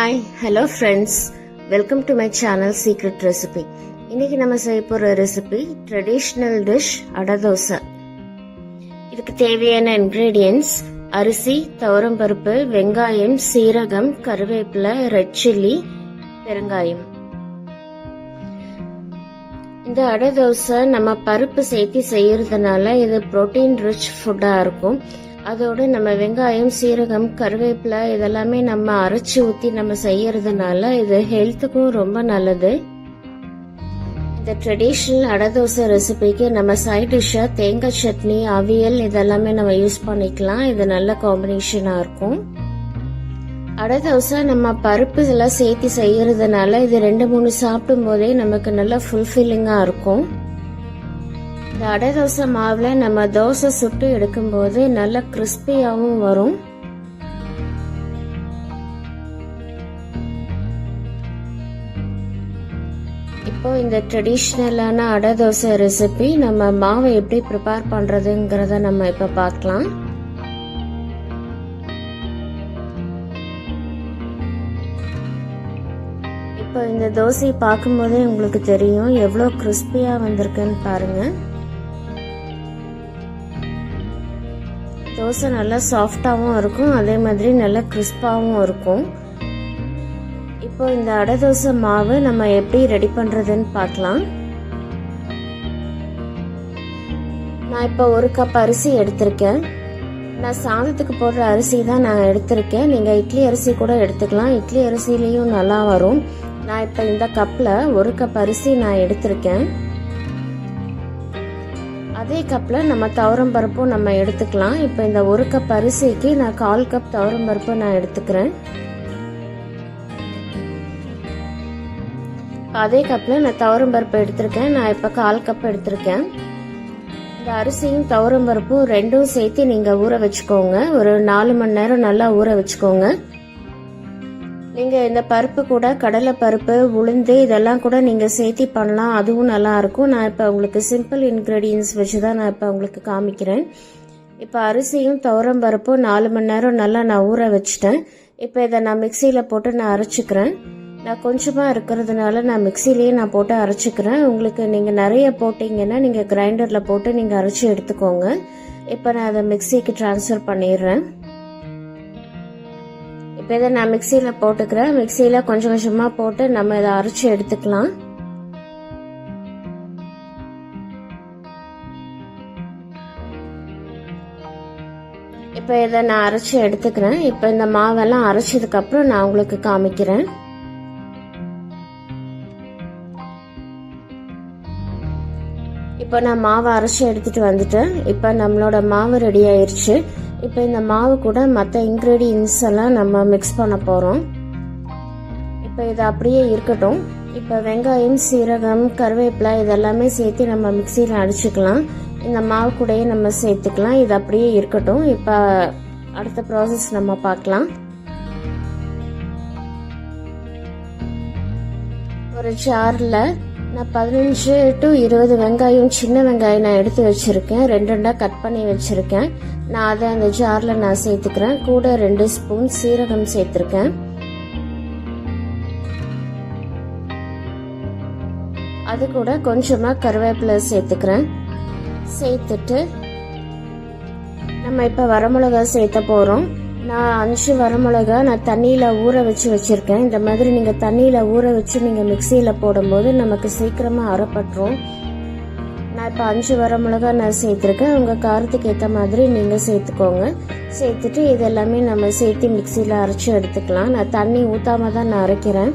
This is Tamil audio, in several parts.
Hi, hello friends. Welcome to my channel Secret Recipe. இன்னைக்கு நம்ம செய்ய போற ரெசிபி ட்ரெடிஷனல் டிஷ் அடை தோசை. இதுக்கு தேவையான இன்கிரீடியன்ட்ஸ் அரிசி, துவரம்பருப்பு, வெங்காயம், சீரகம், கருவேப்பிலை, ரெட் சில்லி, பெருங்காயம். இந்த அடை தோசை நம்ம பருப்பு சேர்த்து செய்யறதுனால இது புரோட்டீன் ரிச் ஃபுட்டா இருக்கும். அதோட நம்ம வெங்காயம், சீரகம், கருவேப்பிலை இதெல்லாமே நம்ம அரைச்சி ஊற்றி நம்ம செய்யறதுனால இது ஹெல்த்துக்கும் ரொம்ப நல்லது. இந்த ட்ரெடிஷ்னல் அடை தோசை ரெசிபிக்கு நம்ம சைட் டிஷ்ஷா தேங்காய் சட்னி, அவியல் இதெல்லாமே நம்ம யூஸ் பண்ணிக்கலாம். இது நல்ல காம்பினேஷனா இருக்கும். அடை தோசை நம்ம பருப்பு எல்லாம் சேர்த்து செய்யறதுனால இது 2-3 சாப்பிடும் போதே நமக்கு நல்லா ஃபுல்ஃபில்லிங்கா இருக்கும். இந்த அடை தோசை மாவுல நம்ம தோசை சுட்டு எடுக்கும் போது நல்ல கிறிஸ்பியாவும் வரும். இப்போ இந்த ட்ரெடிஷ்னலான அடை தோசை ரெசிபி நம்ம மாவை எப்படி ப்ரிப்பேர் பண்றதுங்கிறத நம்ம இப்ப பார்க்கலாம். இப்போ இந்த தோசையை பார்க்கும் போதே உங்களுக்கு தெரியும் எவ்வளோ கிறிஸ்பியா வந்திருக்குன்னு பாருங்க. தோசை நல்லா சாஃப்டாகவும் இருக்கும், அதே மாதிரி நல்லா கிறிஸ்பாகவும் இருக்கும். இப்போ இந்த அடை தோசை மாவு நம்ம எப்படி ரெடி பண்ணுறதுன்னு பார்க்கலாம். நான் இப்போ 1 கப் அரிசி எடுத்திருக்கேன். நான் சாதத்துக்கு போடுற அரிசி தான் நான் எடுத்திருக்கேன். நீங்கள் இட்லி அரிசி கூட எடுத்துக்கலாம், இட்லி அரிசிலையும் நல்லா வரும். நான் இப்போ இந்த கப்பில் 1 கப் அரிசி நான் எடுத்திருக்கேன். அதே கப்பில் நம்ம துவரம்பருப்பும் நம்ம எடுத்துக்கலாம். இப்போ இந்த 1 கப் அரிசிக்கு நான் 1/4 கப் துவரம்பருப்பு நான் எடுத்துக்கிறேன். அதே கப்பில் நான் துவரம்பருப்பு எடுத்திருக்கேன். நான் இப்போ 1/4 கப் எடுத்திருக்கேன். இந்த அரிசியும் துவரம்பருப்பும் ரெண்டும் சேர்த்து நீங்கள் ஊற வச்சுக்கோங்க. ஒரு 4 மணி நேரம் நல்லா ஊற வச்சுக்கோங்க. நீங்கள் இந்த பருப்பு கூட கடலை பருப்பு, உளுந்து இதெல்லாம் கூட நீங்கள் சேர்த்தி பண்ணலாம், அதுவும் நல்லா இருக்கும். நான் இப்போ உங்களுக்கு சிம்பிள் இன்க்ரீடியன்ஸ் வச்சு தான் நான் இப்போ உங்களுக்கு காமிக்கிறேன். இப்போ அரிசியும் துவரம்பருப்பும் 4 மணி நேரம் நல்லா நான் ஊற வச்சுட்டேன். இப்போ இதை நான் மிக்சியில் போட்டு நான் அரைச்சிக்கிறேன். நான் கொஞ்சமாக இருக்கிறதுனால நான் மிக்சிலேயே நான் போட்டு அரைச்சிக்கிறேன். உங்களுக்கு நீங்கள் நிறைய போட்டிங்கன்னா நீங்கள் கிரைண்டரில் போட்டு நீங்கள் அரைச்சி எடுத்துக்கோங்க. இப்போ நான் அதை மிக்சிக்கு ட்ரான்ஸ்ஃபர் பண்ணிடுறேன். இப்போ இதை நான் மிக்சியில் போட்டுக்கிறேன். மிக்சியில் கொஞ்சம் கொஞ்சமாக போட்டு நம்ம இதை அரைச்சி எடுத்துக்கலாம். இப்போ இதை நான் அரைச்சி எடுத்துக்கிறேன். இப்போ இந்த மாவெல்லாம் அரைச்சதுக்கப்புறம் நான் உங்களுக்கு காமிக்கிறேன். இப்போ நான் மாவை அரைச்சி எடுத்துட்டு வந்துட்டேன். இப்போ நம்மளோட மாவு ரெடி ஆயிடுச்சு. இப்போ இந்த மாவு கூட மற்ற இன்க்ரீடியன்ஸ் எல்லாம் நம்ம மிக்ஸ் பண்ண போகிறோம். இப்போ இது அப்படியே இருக்கட்டும். இப்போ வெங்காயம், சீரகம், கருவேப்பிலை இதெல்லாமே சேர்த்து நம்ம மிக்சியில் அடிச்சுக்கலாம். இந்த மாவு கூடயே நம்ம சேர்த்துக்கலாம். இது அப்படியே இருக்கட்டும். இப்போ அடுத்த ப்ராசஸ் நம்ம பார்க்கலாம். ஒரு ஜாரில் நான் 15 to 20 வெங்காயம், சின்ன வெங்காயம் நான் எடுத்து வச்சிருக்கேன். 2 கட் பண்ணி வச்சிருக்கேன். நான் அதை அந்த ஜாரில் நான் சேர்த்துக்கிறேன். கூட 2 ஸ்பூன் சீரகம் சேர்த்துருக்கேன். அது கூட கொஞ்சமாக கருவேப்பிலை சேர்த்துக்கிறேன். சேர்த்துட்டு நம்ம இப்போ வரமிளகா சேர்த்த போகிறோம். நான் 5 வரமிளகா நான் தண்ணியில் ஊற வச்சு வச்சுருக்கேன். இந்த மாதிரி நீங்கள் தண்ணியில் ஊற வச்சு நீங்கள் மிக்சியில் போடும்போது நமக்கு சீக்கிரமாக அரைப்பட்டுரும். நான் இப்போ 5 வரமிளகா நான் சேர்த்துருக்கேன். உங்கள் காரத்துக்கு ஏற்ற மாதிரி நீங்கள் சேர்த்துக்கோங்க. சேர்த்துட்டு இதெல்லாமே நம்ம சேர்த்து மிக்சியில் அரைச்சி எடுத்துக்கலாம். நான் தண்ணி ஊற்றாம தான் நான் அரைக்கிறேன்.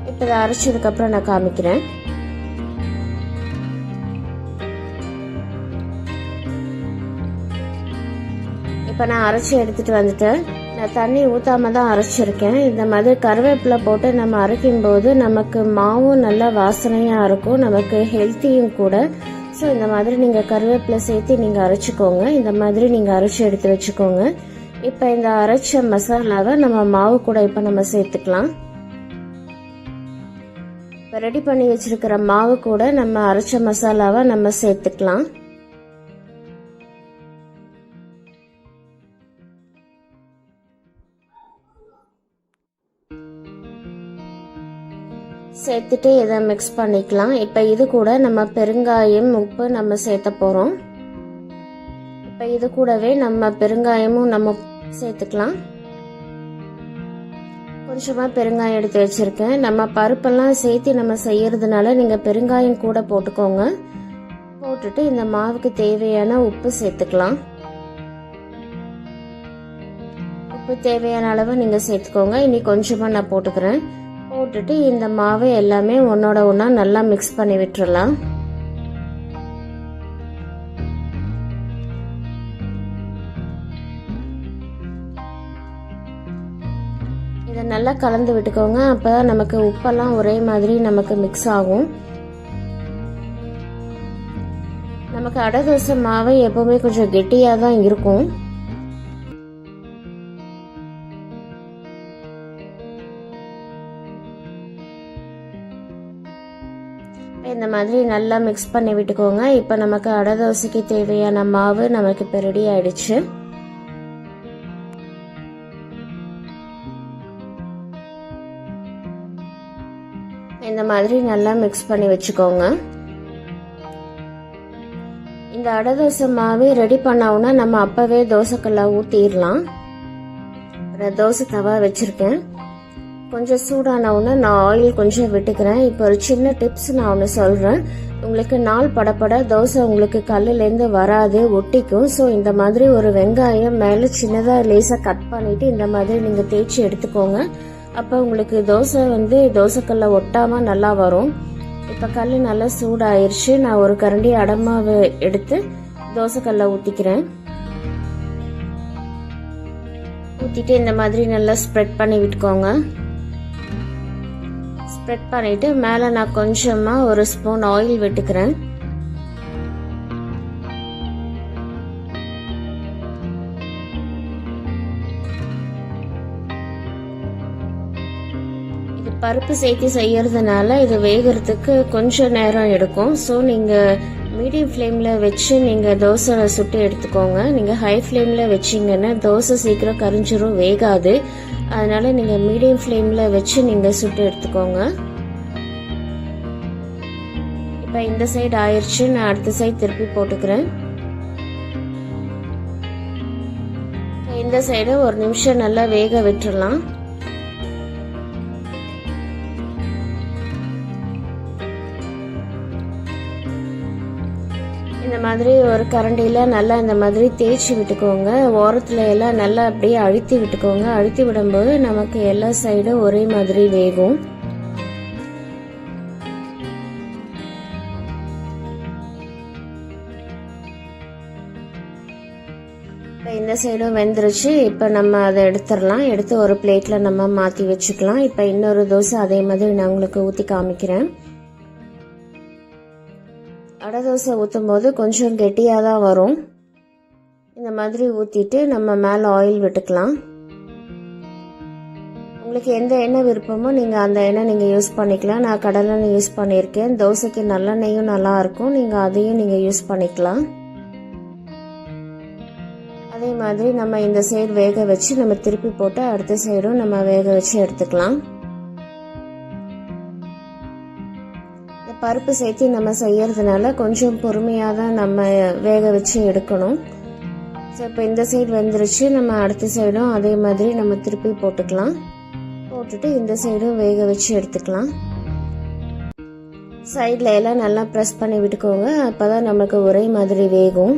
இப்போ இதை அரைச்சதுக்கப்புறம் நான் காமிக்கிறேன். இப்போ நான் அரைச்சி எடுத்துகிட்டு வந்துட்டேன். நான் தண்ணி ஊற்றாம தான் அரைச்சிருக்கேன். இந்த மாதிரி கருவேப்பிலை போட்டு நம்ம அரைக்கும் போது நமக்கு மாவும் நல்லா வாசனையாக இருக்கும், நமக்கு ஹெல்த்தியும் கூட. ஸோ இந்த மாதிரி நீங்கள் கருவேப்பிலை சேர்த்து நீங்கள் அரைச்சிக்கோங்க. இந்த மாதிரி நீங்கள் அரைச்சி எடுத்து வச்சுக்கோங்க. இப்போ இந்த அரைச்ச மசாலாவை நம்ம மாவு கூட இப்போ நம்ம சேர்த்துக்கலாம். இப்போ ரெடி பண்ணி வச்சிருக்கிற மாவு கூட நம்ம அரைச்ச மசாலாவை நம்ம சேர்த்துக்கலாம். சேர்த்துட்டு இதை மிக்ஸ் பண்ணிக்கலாம். இப்போ இது கூட நம்ம பெருங்காயம், உப்பு நம்ம சேர்த்த போகிறோம். இப்போ இது கூடவே நம்ம பெருங்காயமும் நம்ம சேர்த்துக்கலாம். கொஞ்சமாக பெருங்காயம் எடுத்து வச்சுருக்கேன். நம்ம பருப்பெல்லாம் சேர்த்து நம்ம செய்யறதுனால நீங்கள் பெருங்காயம் கூட போட்டுக்கோங்க. போட்டுட்டு இந்த மாவுக்கு தேவையான உப்பு சேர்த்துக்கலாம். உப்பு தேவையான அளவு நீங்கள் சேர்த்துக்கோங்க. இனி கொஞ்சமாக நான் போட்டுக்கிறேன். போட்டுட்டு இந்த மாவை எல்லாமே ஒன்றோட ஒன்றா நல்லா மிக்ஸ் பண்ணி விட்டுறலாம். இதை நல்லா கலந்து விட்டுக்கோங்க. அப்போ நமக்கு உப்பெல்லாம் ஒரே மாதிரி நமக்கு மிக்ஸ் ஆகும். நமக்கு அடை தோசை மாவு எப்பவுமே கொஞ்சம் கெட்டியாக தான் இருக்கும். இந்த மாதிரி நல்லா மிக்ஸ் பண்ணி விட்டுக்கோங்க. இப்போ நமக்கு அடை தோசைக்கு தேவையான மாவு நமக்கு இப்போ ரெடி ஆயிடுச்சு. இந்த மாதிரி நல்லா மிக்ஸ் பண்ணி வச்சுக்கோங்க. இந்த அடை தோசை மாவு ரெடி பண்ணோம்னா நம்ம அப்பவே தோசைக்கல்ல ஊற்றிடலாம். தோசை தவா வச்சிருக்கேன். கொஞ்சம் சூடான உடனே நான் ஆயில் கொஞ்சம் விட்டுக்கிறேன். இப்போ ஒரு சின்ன டிப்ஸ் நான் ஒன்று சொல்கிறேன். உங்களுக்கு நாள் படப்பட தோசை உங்களுக்கு கல்லுலேருந்து வராது, ஒட்டிக்கும். ஸோ இந்த மாதிரி ஒரு வெங்காயம் மேலே சின்னதாக லேசாக கட் பண்ணிவிட்டு இந்த மாதிரி நீங்கள் தேய்ச்சி எடுத்துக்கோங்க. அப்போ உங்களுக்கு தோசை தோசைக்கல்ல ஒட்டாமல் நல்லா வரும். இப்போ கல் நல்லா சூடாயிருச்சு. நான் ஒரு கரண்டி அடமாவை எடுத்து தோசைக்கல்ல ஊற்றிக்கிறேன். ஊற்றிட்டு இந்த மாதிரி நல்லா ஸ்ப்ரெட் பண்ணி விட்டுக்கோங்க. ஸ்ப்ரெட் பண்ணிட்டு மேலே நான் கொஞ்சமாக ஒரு ஸ்பூன் ஆயில் விட்டுக்கிறேன். இது பருப்பு சேர்த்து செய்யறதுனால இது வேகிறதுக்கு கொஞ்சம் நேரம் எடுக்கும். ஸோ நீங்கள் மீடியம் ஃப்ளேமில் வச்சு நீங்கள் தோசை சுட்டு எடுத்துக்கோங்க. நீங்கள் ஹை ஃப்ளேமில் வச்சிங்கன்னா தோசை சீக்கிரம் கரிஞ்சிரும், வேகாது. அதனால நீங்கள் மீடியம் ஃப்ளேமில் வச்சு நீங்கள் சுட்டு எடுத்துக்கோங்க. இப்போ இந்த சைடு ஆயிடுச்சு. நான் அடுத்த சைடு திருப்பி போட்டுக்கிறேன். இந்த சைடு ஒரு நிமிஷம் நல்லா வேக விட்டுறலாம். இந்த மாதிரி ஒரு கரண்டியில் நல்லா இந்த மாதிரி தேய்ச்சி விட்டுக்கோங்க. ஓரத்தில் எல்லாம் நல்லா அப்படியே அழுத்தி விட்டுக்கோங்க. அழுத்தி விடும்போது நமக்கு எல்லா சைடும் ஒரே மாதிரி வேகும். இப்போ இந்த சைடும் வெந்துருச்சு. இப்போ நம்ம அதை எடுத்துடலாம். எடுத்து ஒரு பிளேட்டில் நம்ம மாற்றி வச்சுக்கலாம். இப்போ இன்னொரு தோசை அதே மாதிரி நான் உங்களுக்கு ஊற்றி காமிக்கிறேன். அடை தோசை ஊற்றும் போது கொஞ்சம் கெட்டியாக தான் வரும். இந்த மாதிரி ஊற்றிட்டு நம்ம மேலே ஆயில் விட்டுக்கலாம். உங்களுக்கு எந்த எண்ணெய் விருப்பமோ நீங்கள் அந்த எண்ணெய் நீங்கள் யூஸ் பண்ணிக்கலாம். நான் கடலெண்ணெய் யூஸ் பண்ணியிருக்கேன். தோசைக்கு நல்லெண்ணெயும் நல்லாயிருக்கும். நீங்கள் அதையும் நீங்கள் யூஸ் பண்ணிக்கலாம். அதே மாதிரி நம்ம இந்த சைடு வேக வச்சு நம்ம திருப்பி போட்டு அடுத்த சைடும் நம்ம வேக வச்சு எடுத்துக்கலாம். பருப்பு சேர்த்து நம்ம செய்யறதுனால கொஞ்சம் பொறுமையாக தான் நம்ம வேக வச்சு எடுக்கணும். ஸோ இப்போ இந்த சைடு வெந்துருச்சு. நம்ம அடுத்த சைடும் அதே மாதிரி நம்ம திருப்பி போட்டுக்கலாம். போட்டுட்டு இந்த சைடும் வேக வச்சு எடுத்துக்கலாம். சைடில் எல்லாம் நல்லா ப்ரெஸ் பண்ணி விட்டுக்கோங்க. அப்போ தான் நமக்கு ஒரே மாதிரி வேகும்.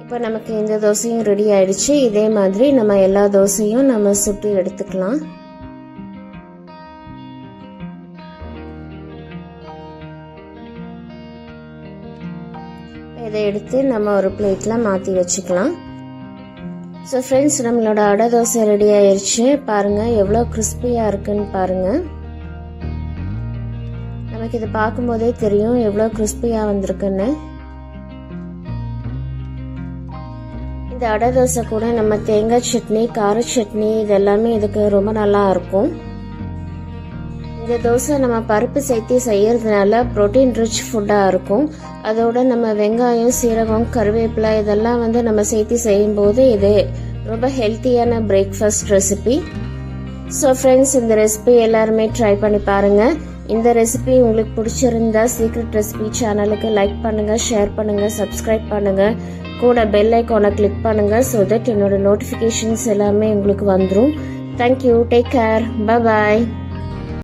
இப்போ நமக்கு இந்த தோசையும் ரெடி ஆயிடுச்சு. இதே மாதிரி நம்ம எல்லா தோசையும் நம்ம சுட்டு எடுத்துக்கலாம். இதை எடுத்து நம்ம ஒரு பிளேட்ல மாற்றி வச்சுக்கலாம். ஸோ ஃப்ரெண்ட்ஸ், நம்மளோட அடை தோசை ரெடி ஆயிடுச்சு. பாருங்க எவ்வளோ கிறிஸ்பியாக இருக்குன்னு பாருங்க. நமக்கு இதை பார்க்கும்போதே தெரியும் எவ்வளோ கிறிஸ்பியாக வந்திருக்குன்னு. இந்த அடை தோசை கூட நம்ம தேங்காய் சட்னி, கார சட்னி இதெல்லாமே இதுக்கு ரொம்ப நல்லா இருக்கும். இந்த தோசை நம்ம பருப்பு சேர்த்து செய்யறதுனால ப்ரோட்டீன் ரிச் ஃபுட்டாக இருக்கும். அதோட நம்ம வெங்காயம், சீரகம், கருவேப்பிலை இதெல்லாம் நம்ம சேர்த்து செய்யும்போது இது ரொம்ப ஹெல்த்தியான பிரேக்ஃபாஸ்ட் ரெசிபி. ஸோ ஃப்ரெண்ட்ஸ், இந்த ரெசிபி எல்லாருமே ட்ரை பண்ணி பாருங்கள். இந்த ரெசிபி உங்களுக்கு பிடிச்சிருந்தா சீக்ரெட் ரெசிபி சேனலுக்கு லைக் பண்ணுங்கள், ஷேர் பண்ணுங்கள், சப்ஸ்கிரைப் பண்ணுங்கள். கூட பெல் ஐக்கானை கிளிக் பண்ணுங்கள். ஸோ தட் என்னோட நோட்டிஃபிகேஷன்ஸ் எல்லாமே உங்களுக்கு வந்துடும். Thank you. Take care. Bye bye.